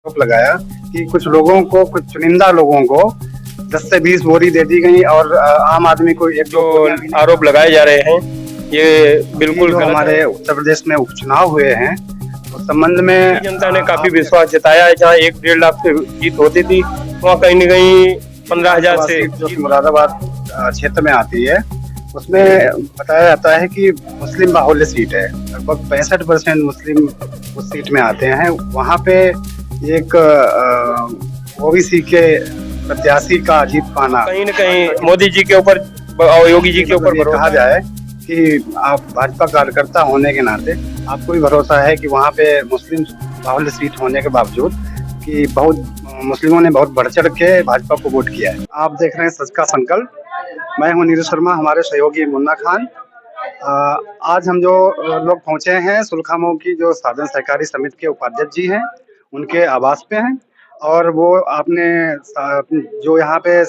आरोप लगाया कि कुछ लोगों को, कुछ चुनिंदा लोगों को 10 से 20 बोरी दे दी गई और आम आदमी को 1-2 जो बोरियां भी नहीं आरोप प्राप्त लगाए जा रहे हैं ये हुई। अभी बिल्कुल जो गलत है। हमारे उत्तर प्रदेश में उपचुनाव हुए हैं, उस संबंध में की जनता ने काफी आप क्या विश्वास जताया है। जहाँ 1-1.5 लाख से जीत होती थी वहाँ कहीं न कहीं 15,000 विधानसभा से सीट जो कि जीत। मुरादाबाद क्षेत्र में आती है, उसमें बताया जाता है कि मुस्लिम बाहुल्य सीट है। लगभग 65% मुस्लिम उस सीट में आते हैं। वहाँ पे एक ओबीसी के प्रत्याशी का जीत पाना, कहीं न कहीं भाजपा की मोदी जी के ऊपर और योगी जी कि के ऊपर मतलब ये कहा भरोसा है। जाए कि आप भाजपा कार्यकर्ता होने के नाते आपको भी भरोसा है कि वहाँ पे मुस्लिम बाहुल्य सीट होने के बावजूद कि बहुत मुस्लिमों ने बहुत बढ़ चढ़ के भाजपा को वोट किया है। आप देख रहे हैं सच का संकल्प। मैं हूं नीरज शर्मा, हमारे सहयोगी मुन्ना खान। आज हम जो लोग पहुंचे हैं सुलखामऊ की जो साधन सहकारी समिति के उपाध्यक्ष जी हैं, उनके आवास पे हैं। और वो आपने जो यहाँ पे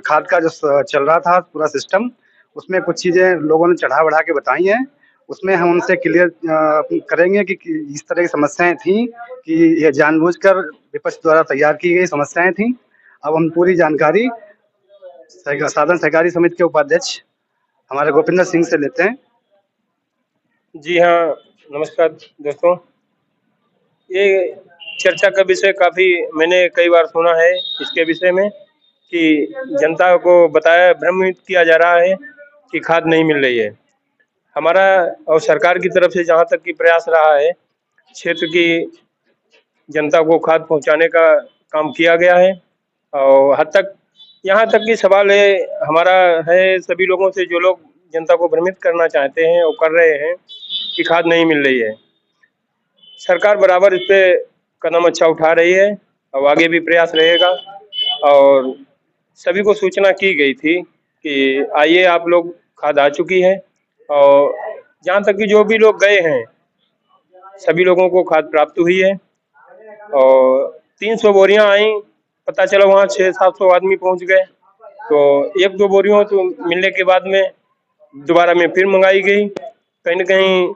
खाद का जो चल रहा था पूरा सिस्टम, उसमें कुछ चीजें लोगों ने चढ़ा बढ़ा के बताई हैं। उसमें हम उनसे क्लियर करेंगे कि इस तरह की समस्याएं थी कि ये जानबूझकर विपक्ष द्वारा तैयार की गई समस्याएं थी। अब हम पूरी जानकारी साधन सहकारी समिति के उपाध्यक्ष हमारे गोविंदर सिंह से लेते हैं। जी हाँ, नमस्कार दोस्तों। ये चर्चा का विषय काफ़ी मैंने कई बार सुना है इसके विषय में कि जनता को बताया भ्रमित किया जा रहा है कि खाद नहीं मिल रही है। हमारा और सरकार की तरफ से जहाँ तक कि प्रयास रहा है, क्षेत्र की जनता को खाद पहुँचाने का काम किया गया है और हद तक यहाँ तक कि सवाल है हमारा है सभी लोगों से जो लोग जनता को भ्रमित करना चाहते हैं और कर रहे हैं कि खाद नहीं मिल रही है। सरकार बराबर इस पे कदम अच्छा उठा रही है और आगे भी प्रयास रहेगा और सभी को सूचना की गई थी कि आइए आप लोग खाद आ चुकी है और जहाँ तक कि जो भी लोग गए हैं सभी लोगों को खाद प्राप्त हुई है और 300 बोरियां आई। पता चला वहाँ 600-700 आदमी पहुँच गए तो 1-2 बोरियों तो मिलने के बाद में दोबारा में फिर मंगाई गई। कहीं न कहीं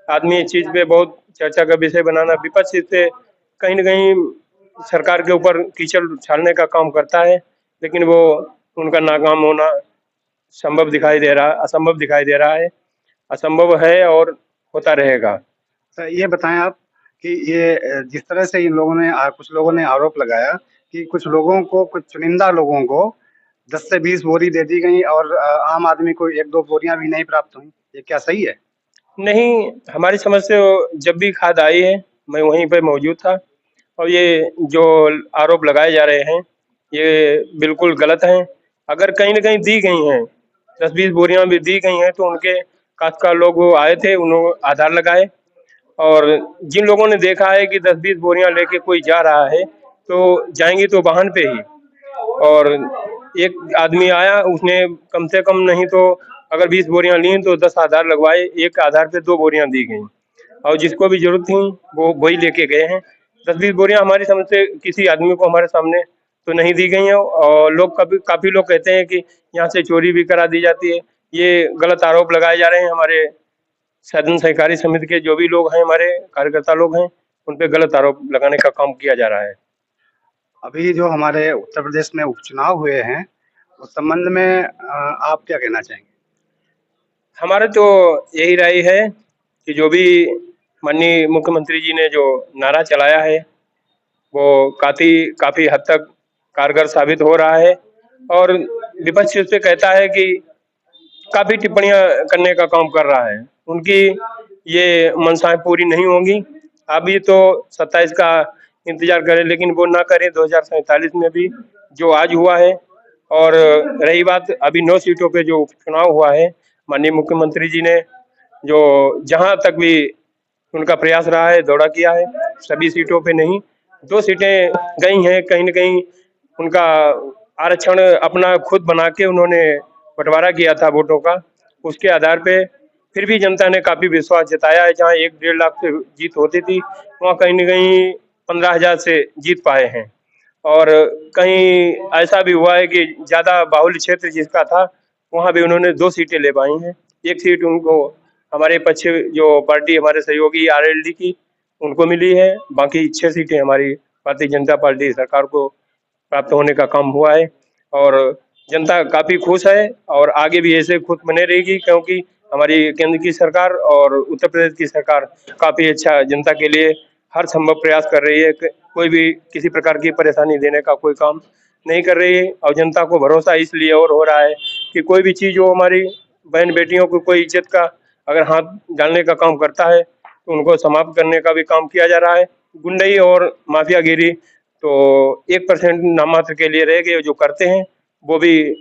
आदमी इस चीज़ पे बहुत चर्चा का विषय बनाना विपक्ष इससे कहीं न कहीं सरकार के ऊपर कीचड़ उछालने का काम करता है, लेकिन वो उनका नाकाम होना असंभव दिखाई दे रहा है। असंभव है और होता रहेगा। तो ये बताएं आप कि ये जिस तरह से इन लोगों ने कुछ लोगों ने आरोप लगाया कि कुछ लोगों को, कुछ चुनिंदा लोगों को 10 से 20 बोरी दे दी गई और आम आदमी को 1-2 बोरियां भी नहीं प्राप्त हुई। ये क्या सही है? नहीं, हमारी समझ से जब भी खाद आई है, मैं वहीं पे मौजूद था और ये जो आरोप लगाए जा रहे हैं, ये बिल्कुल गलत हैं। अगर कहीं न कहीं दी गई हैं, 10-20 बोरियाँ भी दी गई हैं, तो उनके काश्तकार लोग वो आए थे, उन्होंने आधार लगाए और जिन लोगों ने देखा है कि 10-20 बोरियाँ लेके कोई जा रहा है, तो जाएँगी तो वाहन पे ही और एक आदमी आया, उसने कम से कम नहीं तो अगर 20 बोरियाँ लीं तो 10 आधार लगवाए, एक आधार पे 2 बोरियाँ दी गईं और जिसको भी ज़रूरत थी, वो वही लेके गए हैं। 10-20 बोरियाँ हमारी समझ से किसी आदमी को हमारे सामने तो नहीं दी गई हैं और लोग काफ़ी लोग कहते हैं कि यहाँ से चोरी भी करा दी जाती है। ये गलत आरोप लगाए जा रहे हैं हमारे साधन सहकारी समिति के जो भी लोग हैं, हमारे कार्यकर्ता लोग हैं, उन पे गलत आरोप लगाने का काम किया जा रहा है। अभी जो हमारे उत्तर प्रदेश में उपचुनाव हुए हैं, उस संबंध में आप क्या कहना चाहेंगे? हमारा तो यही राय है कि जो भी माननीय मुख्यमंत्री जी ने जो नारा चलाया है, वो काफ़ी हद तक कारगर साबित हो रहा है और विपक्ष इस पे कहता है कि काफ़ी टिप्पणियाँ करने का काम कर रहा है। उनकी ये मंशाएँ पूरी नहीं होंगी। अभी तो 27 का इंतज़ार करें, लेकिन वो ना करें 2047 में भी जो आज हुआ है और रही बात अभी 9 सीटों पे जो उपचुनाव हुआ है, माननीय मुख्यमंत्री जी ने जो जहाँ तक भी उनका प्रयास रहा है, दौरा किया है, सभी सीटों पे नहीं, 2 सीटें गई हैं, कहीं न कहीं उनका आरक्षण अपना खुद बना के उन्होंने बँटवारा किया था वोटों का, उसके आधार पे फिर भी जनता ने काफ़ी विश्वास जताया है। जहाँ 1-1.5 लाख से जीत होती थी, वहाँ कहीं न कहीं 15,000 से जीत पाए हैं और कहीं ऐसा भी हुआ है कि ज़्यादा बाहुल्य क्षेत्र जिसका था, वहाँ भी उन्होंने 2 सीटें ले पाई हैं। 1 सीट उनको हमारे जो पार्टी हमारे सहयोगी आरएलडी की, उनको मिली है, बाकी 6 सीटें हमारी भारतीय जनता पार्टी सरकार को प्राप्त होने का काम हुआ है और जनता काफी खुश है और आगे भी ऐसे खुश बने रहेगी, क्योंकि हमारी केंद्र की सरकार और उत्तर प्रदेश की सरकार काफी अच्छा जनता के लिए हर संभव प्रयास कर रही है। कोई भी किसी प्रकार की परेशानी देने का कोई काम नहीं कर रही है और जनता को भरोसा इसलिए और हो रहा है कि कोई भी चीज जो हमारी बहन बेटियों को कोई इज्जत का अगर हाथ डालने का काम करता है तो उनको समाप्त करने का भी काम किया जा रहा है। गुंडई और माफियागिरी तो 1% नामात्र के लिए रह गए, जो करते हैं वो भी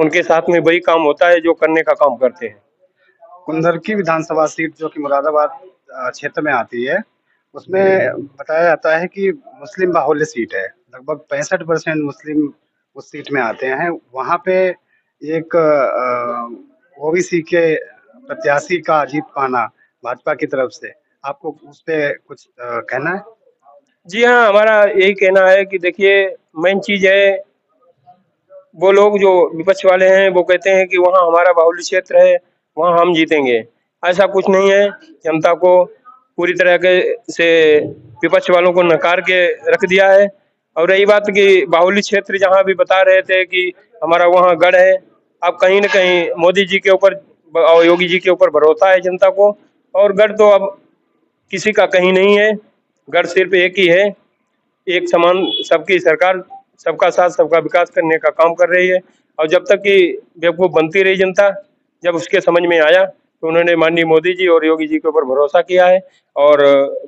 उनके साथ में वही काम होता है जो करने का काम करते हैं। कुंदरकी विधानसभा सीट जो कि मुरादाबाद क्षेत्र में आती है, उसमें बताया जाता है कि मुस्लिम बाहुल्य सीट है। लगभग 65% मुस्लिम उस सीट में आते हैं। वहाँ पे एक ओबीसी के प्रत्याशी का जीत पाना भाजपा की तरफ से, आपको उस पे कुछ कहना है? जी हाँ, हमारा यही कहना है कि देखिए, मेन चीज है, वो लोग जो विपक्ष वाले हैं वो कहते हैं कि वहाँ हमारा बाहुल्य क्षेत्र है, वहाँ हम जीतेंगे। ऐसा कुछ नहीं है। जनता को पूरी तरह के से विपक्ष वालों को नकार के रख दिया है। और रही बात कि बाहुल्य क्षेत्र जहाँ भी बता रहे थे कि हमारा वहाँ गढ़ है, अब कहीं न कहीं मोदी जी के ऊपर और योगी जी के ऊपर भरोसा है जनता को, और गढ़ तो अब किसी का कहीं नहीं है। गढ़ सिर्फ एक ही है। एक समान सबकी सरकार सबका साथ सबका विकास करने का काम कर रही है और जब तक कि बेवकूफ़ बनती रही जनता, जब उसके समझ में आया तो उन्होंने माननीय मोदी जी और योगी जी के ऊपर भरोसा किया है और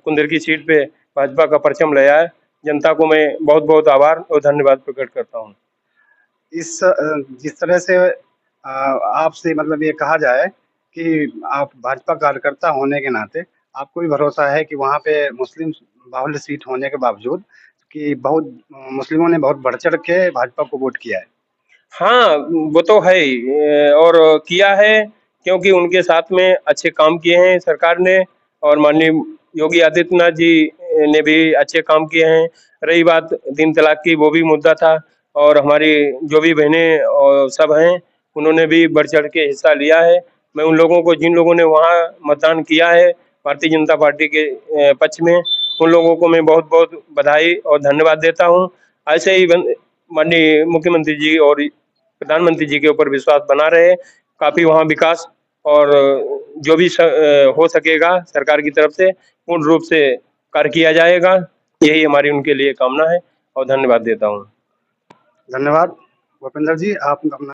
कुंदर की सीट पे भाजपा का परचम लहराया है। जनता को मैं बहुत-बहुत आभार और धन्यवाद प्रकट करता हूँ। जिस तरह से आपसे मतलब ये कहा जाए कि आप भाजपा कार्यकर्ता होने के नाते आपको भी भरोसा है कि वहाँ पे मुस्लिम बाहुल्य सीट होने के बावजूद कि बहुत मुस्लिमों ने बहुत बढ़-चढ़ के भाजपा को वोट किया है। हाँ, वो तो है ही और किया है, क्योंकि उनके साथ में अच्छे काम किए हैं सरकार ने और माननीय योगी आदित्यनाथ जी ने भी अच्छे काम किए हैं। रही बात 3 तलाक की, वो भी मुद्दा था और हमारी जो भी बहनें सब हैं, उन्होंने भी बढ़-चढ़ के हिस्सा लिया है। मैं उन लोगों को, जिन लोगों ने वहाँ मतदान किया है भारतीय जनता पार्टी के पक्ष में, उन लोगों को मैं बहुत-बहुत बधाई और धन्यवाद देता हूँ। ऐसे ही माननीय मुख्यमंत्री जी और प्रधानमंत्री जी के ऊपर विश्वास बना रहे। काफ़ी वहाँ विकास और जो भी हो सकेगा सरकार की तरफ से पूर्ण रूप से कार्य किया जाएगा। यही हमारी उनके लिए कामना है और धन्यवाद देता हूँ। धन्यवाद भूपेंद्र जी, आप अपना